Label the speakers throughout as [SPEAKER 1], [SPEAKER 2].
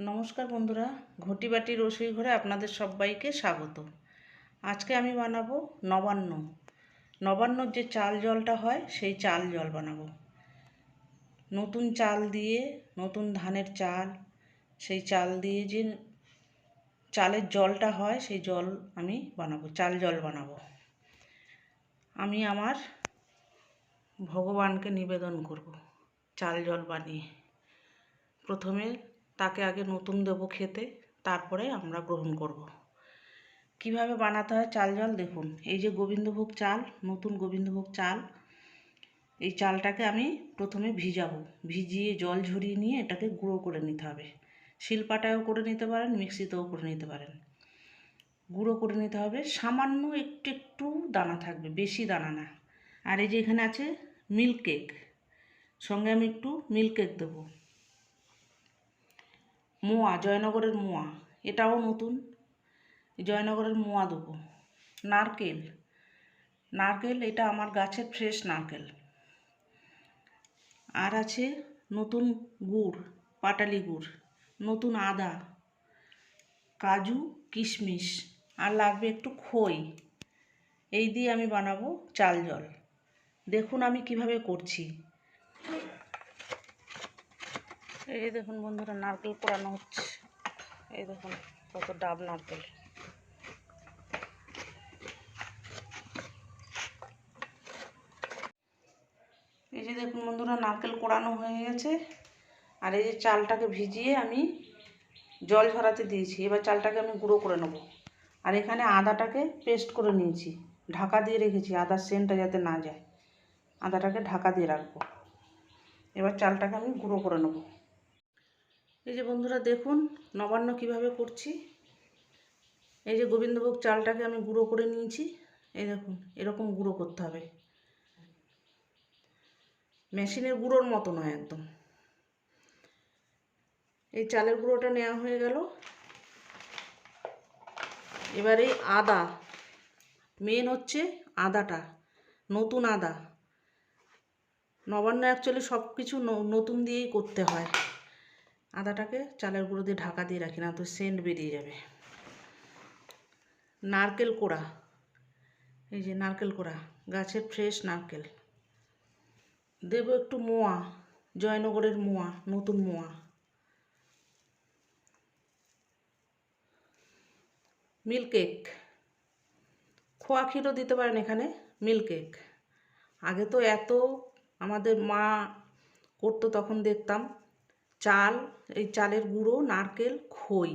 [SPEAKER 1] নমস্কার বন্ধুরা, ঘটি বাটি রসুই ঘরে আপনাদের সবাইকে স্বাগত। আজকে আমি বানাবো নবান্ন। নবান্নর যে চাল জলটা হয় সেই চাল জল বানাবো। নতুন চাল দিয়ে, নতুন ধানের চাল, সেই চাল দিয়ে যে চালের জলটা হয় সেই জল আমি বানাবো, চাল জল বানাবো। আমি আমার ভগবানকে নিবেদন করব চাল জল বানিয়ে। প্রথমে তাকে আগে নতুন দেবো খেতে, তারপরে আমরা গ্রহণ করব। কিভাবে বানাতে হয় চাল জল দেখুন। এই যে গোবিন্দভোগ চাল, নতুন গোবিন্দভোগ চাল, এই চালটাকে আমি প্রথমে ভিজিয়ে জল ঝরিয়ে নিয়ে এটাকে গুঁড়ো করে নিতে হবে। শিলপাটায়ও করে নিতে পারেন, মিক্সিতেও করে নিতে পারেন। গুঁড়ো করে নিতে হবে, সামান্য একটু একটু দানা থাকবে, বেশি দানা না। আর এই যে এখানে আছে মিল্ক কেক, সঙ্গে আমি একটু মিল্ক কেক দেবো। মোয়া, জয়নগরের মোয়া, এটাও নতুন, জয়নগরের মোয়া দেবো। নারকেল, নারকেল এটা আমার গাছের ফ্রেশ নারকেল। আর আছে নতুন গুড়, পাটালি গুড়, নতুন আদা, কাজু, কিশমিশ, আর লাগবে একটু খই। এই দিয়ে আমি বানাবো চাল জল। দেখুন আমি কিভাবে করছি। এই দেখুন বন্ধুরা, নারকেল কোড়ানো হচ্ছে। এই দেখুন কত ডাব নারকেল। এই যে দেখুন বন্ধুরা, নারকেল কোড়ানো হয়ে গেছে। আর এই যে চালটাকে ভিজিয়ে আমি জল ঝরাতে দিয়েছি। এবার চালটাকে আমি গুঁড়ো করে নেব। আর এখানে আদাটাকে পেস্ট করে নিয়েছি, ঢাকা দিয়ে রেখেছি আদার সেন্টটা যাতে না যায়। আদাটাকে ঢাকা দিয়ে রাখবো। এবার চালটাকে আমি গুঁড়ো করে নেব। এই যে বন্ধুরা দেখুন নবান্ন কিভাবে করছি। এই যে গোবিন্দভোগ চালটাকে আমি গুঁড়ো করে নিয়েছি। এই দেখুন এরকম গুঁড়ো করতে হবে, মেশিনের গুঁড়োর মতো নয় একদম। এই চালের গুঁড়োটা নেওয়া হয়ে গেল। এবার এই আদা, মেন হচ্ছে আদাটা, নতুন আদা। নবান্ন অ্যাকচুয়ালি সব কিছু নতুন দিয়েই করতে হয়। আদাটাকে চালের গুঁড়ো দিয়ে ঢাকা দিয়ে রাখি, না তো সেন্ট বেরিয়ে যাবে। নারকেল কোড়া, এই যে নারকেল কোড়া, গাছের ফ্রেশ নারকেল দেব। একটু মোয়া, জয়নগরের মোয়া, নতুন মোয়া। মিল্ক কেক, খোয়া ক্ষীরও দিতে পারেন এখানে। মিল্ক কেক আগে তো এত আমাদের মা করতো, তখন দেখতাম চাল, এই চালের গুঁড়ো, নারকেল, খই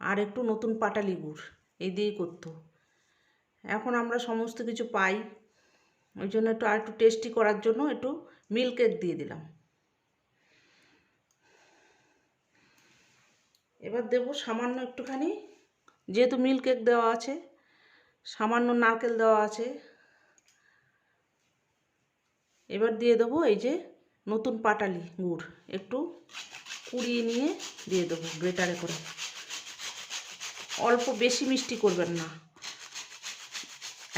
[SPEAKER 1] আর একটু নতুন পাটালি গুড়, এই দিয়েই করতো। এখন আমরা সমস্ত কিছু পাই, ওই জন্য একটু আর একটু টেস্টি করার জন্য একটু মিল্ক কেক দিয়ে দিলাম। এবার দেব সামান্য একটুখানি, যেহেতু মিল্ক কেক দেওয়া আছে, সামান্য নারকেল দেওয়া আছে। এবার দিয়ে দেবো এই যে নতুন পাটালি গুড়, একটু কুড়িয়ে নিয়ে দিয়ে দেবো গ্রেটারে করে। অল্প, বেশি মিষ্টি করবেন না,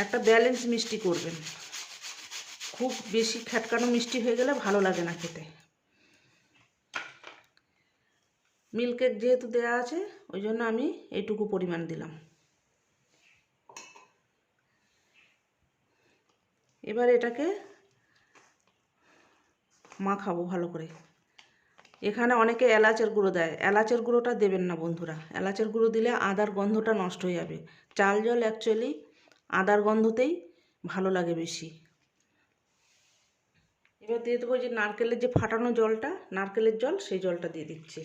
[SPEAKER 1] একটা ব্যালেন্স মিষ্টি করবেন। খুব বেশি খ্যাটকানো মিষ্টি হয়ে গেলে ভালো লাগে না খেতে। মিল্ক কেক যেহেতু দেওয়া আছে ওই জন্য আমি এইটুকু পরিমাণ দিলাম। এবার এটাকে মাখাবো ভালো করে। এখানে অনেকে এলাচের গুঁড়ো দেয়, এলাচের গুঁড়োটা দেবেন না বন্ধুরা। এলাচের গুঁড়ো দিলে আদার গন্ধটা নষ্ট হয়ে যাবে। চাল জল অ্যাকচুয়ালি আদার গন্ধতেই ভালো লাগে বেশি। এবার দিয়ে দেবো যে নারকেলের যে ফাটানো জলটা, নারকেলের জল, সেই জলটা দিয়ে দিচ্ছি।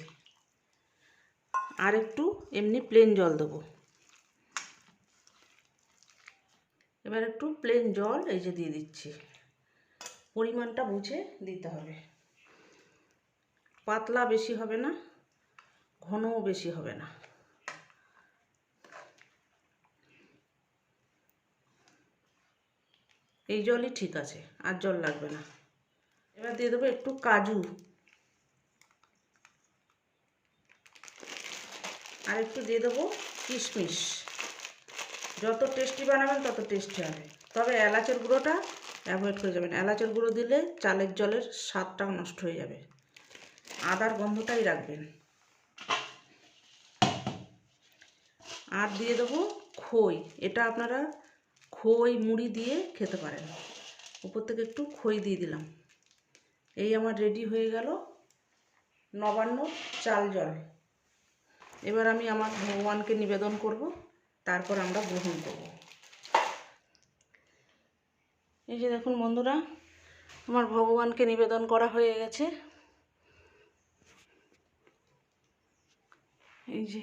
[SPEAKER 1] আর একটু এমনি প্লেন জল দেবো। এবার একটু প্লেন জল এই যে দিয়ে দিচ্ছি। পরিমাণটা বুঝে দিতে হবে, পাতলা বেশি হবে না, ঘনও বেশি হবে না। এই জলই ঠিক আছে, আর জল লাগবে না। এবার দিয়ে দেবো একটু কাজু, আর একটু দিয়ে দেবো কিশমিশ। যত টেস্টি বানাবেন তত টেস্টি হবে, তবে এলাচের গুঁড়োটা অ্যাভয়েড করে যাবেন। এলাচের গুঁড়ো দিলে চালের জলের স্বাদটাও নষ্ট হয়ে যাবে। আদার গন্ধটাই রাখবেন। আর দিয়ে দেবো খই। এটা আপনারা খই মুড়ি দিয়ে খেতে পারেন। উপর থেকে একটু খই দিয়ে দিলাম। এই আমার রেডি হয়ে গেল নবান্ন চাল জল। এবার আমি আমার ভগবানকে নিবেদন করব, তারপর আমরা গ্রহণ করব। এই যে দেখুন বন্ধুরা, আমার ভগবানকে নিবেদন করা হয়ে গেছে। এই যে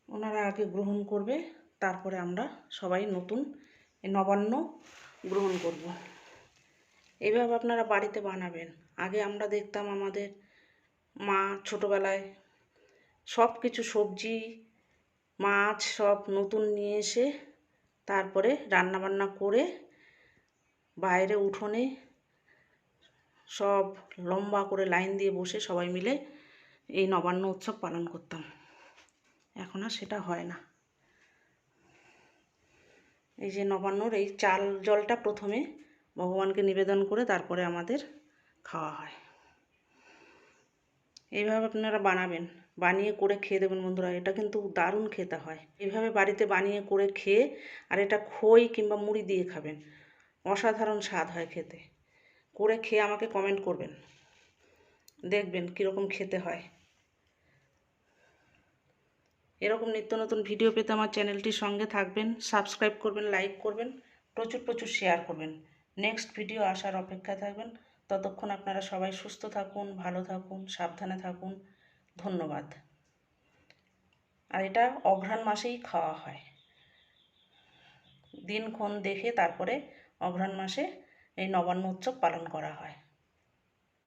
[SPEAKER 1] ওনারা আগে গ্রহণ করবে, তারপরে আমরা সবাই নতুন এই নবান্ন গ্রহণ করব। এইভাবে আপনারা বাড়িতে বানাবেন। আগে আমরা দেখতাম আমাদের মা ছোটোবেলায় সব কিছু সবজি মাছ সব নতুন নিয়ে এসে তারপরে রান্নাবান্না করে বাইরে উঠোনে সব লম্বা করে লাইন দিয়ে বসে সবাই মিলে এই নবান্ন উৎসব পালন করতাম। এখন আর সেটা হয় না। এই যে নবান্নর এই চাল জলটা প্রথমে ভগবানকে নিবেদন করে তারপরে আমাদের খাওয়া হয়। এইভাবে আপনারা বানাবেন, বানিয়ে করে খেয়ে দেবেন বন্ধুরা। এটা কিন্তু দারুণ খেতে হয়। এইভাবে বাড়িতে বানিয়ে করে খেয়ে, আর এটা খই কিংবা মুড়ি দিয়ে খাবেন, অসাধারণ স্বাদ হয় খেতে। করে খেয়ে আমাকে কমেন্ট করবেন, দেখবেন কীরকম খেতে হয়। এরকম নিত্য নতুন ভিডিও পেতে আমার চ্যানেলটির সঙ্গে থাকবেন, সাবস্ক্রাইব করবেন, লাইক করবেন, প্রচুর প্রচুর শেয়ার করবেন। নেক্সট ভিডিও আসার অপেক্ষায় থাকবেন। ততক্ষণ আপনারা সবাই সুস্থ থাকুন, ভালো থাকুন, সাবধানে থাকুন। ধন্যবাদ। আর এটা অঘ্রাণ মাসেই খাওয়া হয়। দিনক্ষণ দেখে তারপরে অঘ্রাণ মাসে এই নবান্ন উৎসব পালন করা হয়।